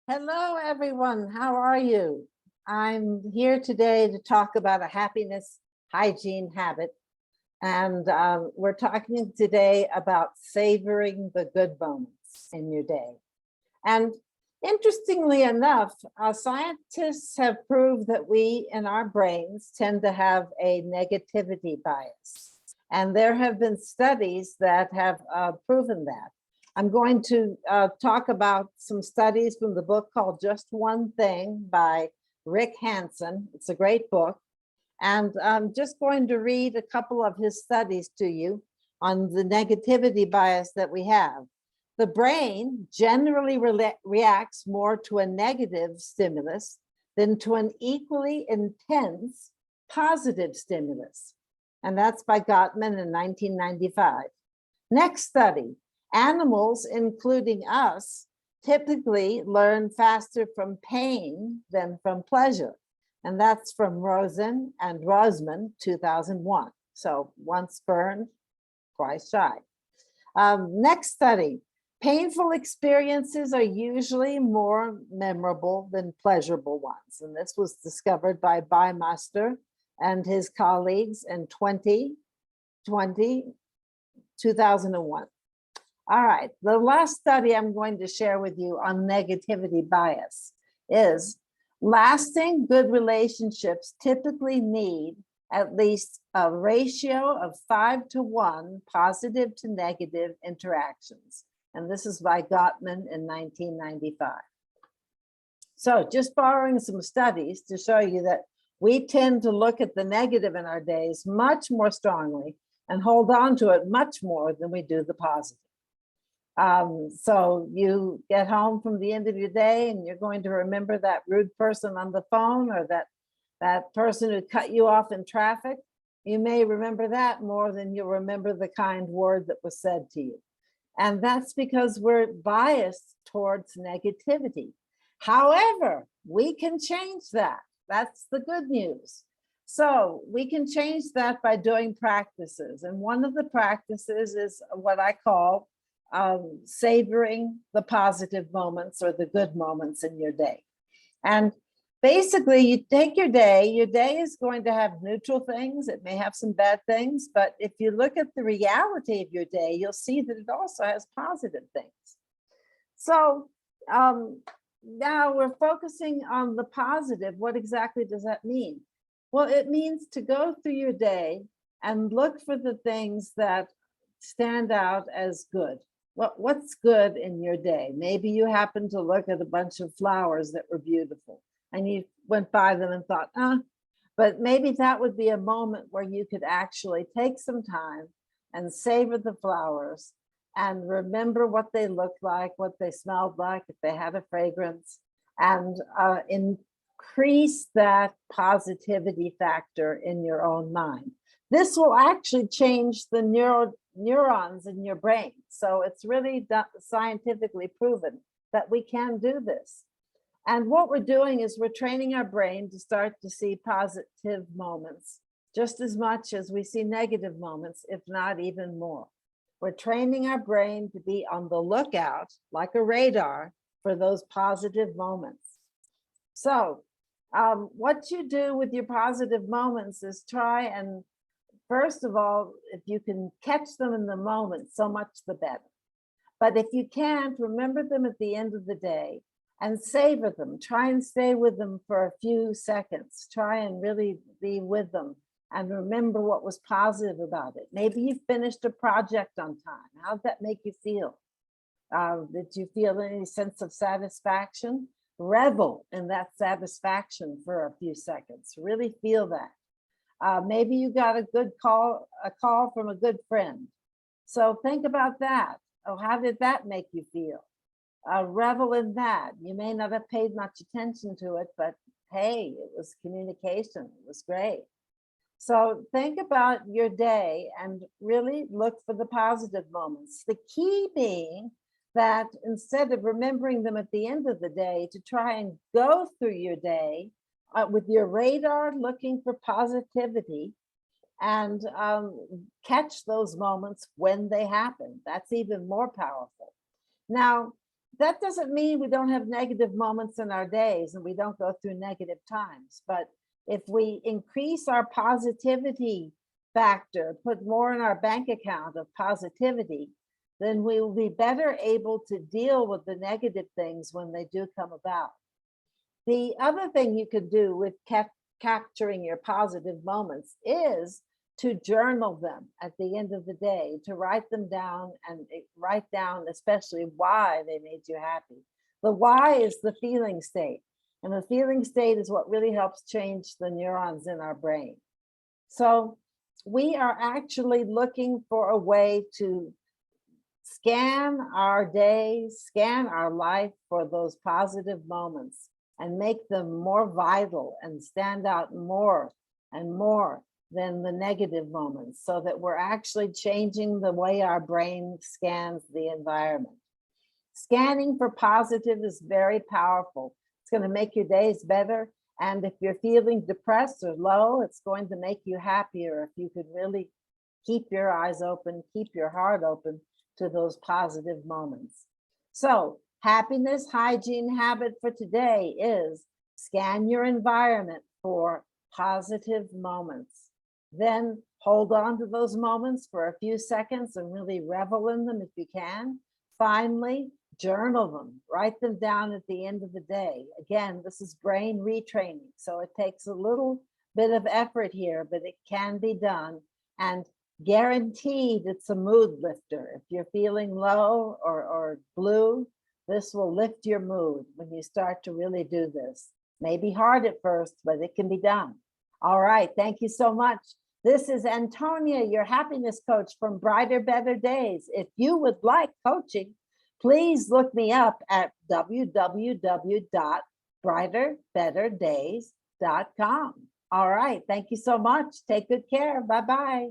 Hello, everyone. How are you? I'm here today to talk about a happiness hygiene habit. And we're talking today about savoring the good moments in your day. And interestingly enough, scientists have proved that we in our brains tend to have a negativity bias. And there have been studies that have proven that. I'm going to talk about some studies from the book called Just One Thing by Rick Hanson. It's a great book. And I'm just going to read a couple of his studies to you on the negativity bias that we have. The brain generally reacts more to a negative stimulus than to an equally intense positive stimulus. And that's by Gottman in 1995. Next study. Animals, including us, typically learn faster from pain than from pleasure. And that's from Rosen and Rosman, 2001. So once burned, twice shy. Next study. Painful experiences are usually more memorable than pleasurable ones. And this was discovered by Baumeister and his colleagues in 2001. All right, the last study I'm going to share with you on negativity bias is lasting good relationships typically need at least a ratio of 5-to-1 positive to negative interactions. And this is by Gottman in 1995. So just borrowing some studies to show you that we tend to look at the negative in our days much more strongly and hold on to it much more than we do the positive. So you get home from the end of your day and you're going to remember that rude person on the phone or that person who cut you off in traffic. You may remember that more than you'll remember the kind word that was said to you. And that's because we're biased towards negativity. However, we can change that. That's the good news. So we can change that by doing practices. And one of the practices is what I call savoring the positive moments or the good moments in your day. And basically you take your day is going to have neutral things. It may have some bad things, but if you look at the reality of your day, you'll see that it also has positive things. So now we're focusing on the positive. What exactly does that mean? Well, it means to go through your day and look for the things that stand out as good. What's good in your day? Maybe you happened to look at a bunch of flowers that were beautiful and you went by them and thought, but maybe that would be a moment where you could actually take some time and savor the flowers and remember what they looked like, what they smelled like, if they had a fragrance, and increase that positivity factor in your own mind. This will actually change the neurons in your brain. So it's really scientifically proven that we can do this. And what we're doing is we're training our brain to start to see positive moments just as much as we see negative moments, if not even more. We're training our brain to be on the lookout, like a radar, for those positive moments. So what you do with your positive moments is try and, first of all, if you can catch them in the moment, so much the better. But if you can't, remember them at the end of the day and savor them. Try and stay with them for a few seconds. Try and really be with them and remember what was positive about it. Maybe you finished a project on time. How'd that make you feel? Did you feel any sense of satisfaction? Revel in that satisfaction for a few seconds. Really feel that. Maybe you got a call from a good friend. So think about that. Oh, how did that make you feel? Revel in that. You may not have paid much attention to it, but hey, it was communication. It was great. So think about your day and really look for the positive moments. The key being that instead of remembering them at the end of the day, to try and go through your day with your radar looking for positivity and catch those moments when they happen. That's even more powerful. Now, that doesn't mean we don't have negative moments in our days and we don't go through negative times. But if we increase our positivity factor, put more in our bank account of positivity, then we will be better able to deal with the negative things when they do come about. The other thing you could do with capturing your positive moments is to journal them at the end of the day, to write them down and write down especially why they made you happy. The why is the feeling state, and the feeling state is what really helps change the neurons in our brain. So we are actually looking for a way to scan our days, scan our life for those positive moments and make them more vital and stand out more and more than the negative moments, so that we're actually changing the way our brain scans the environment. Scanning for positive is very powerful. It's going to make your days better. And if you're feeling depressed or low, it's going to make you happier if you could really keep your eyes open, keep your heart open to those positive moments. So, happiness hygiene habit for today is scan your environment for positive moments. Then hold on to those moments for a few seconds and really revel in them if you can. Finally, journal them, write them down at the end of the day. Again, this is brain retraining, so it takes a little bit of effort here, but it can be done. And guaranteed it's a mood lifter. If you're feeling low or blue, this will lift your mood when you start to really do this. Maybe hard at first, but it can be done. All right, thank you so much. This is Antonia, your happiness coach from Brighter, Better Days. If you would like coaching, please look me up at www.brighterbetterdays.com. All right, thank you so much. Take good care. Bye-bye.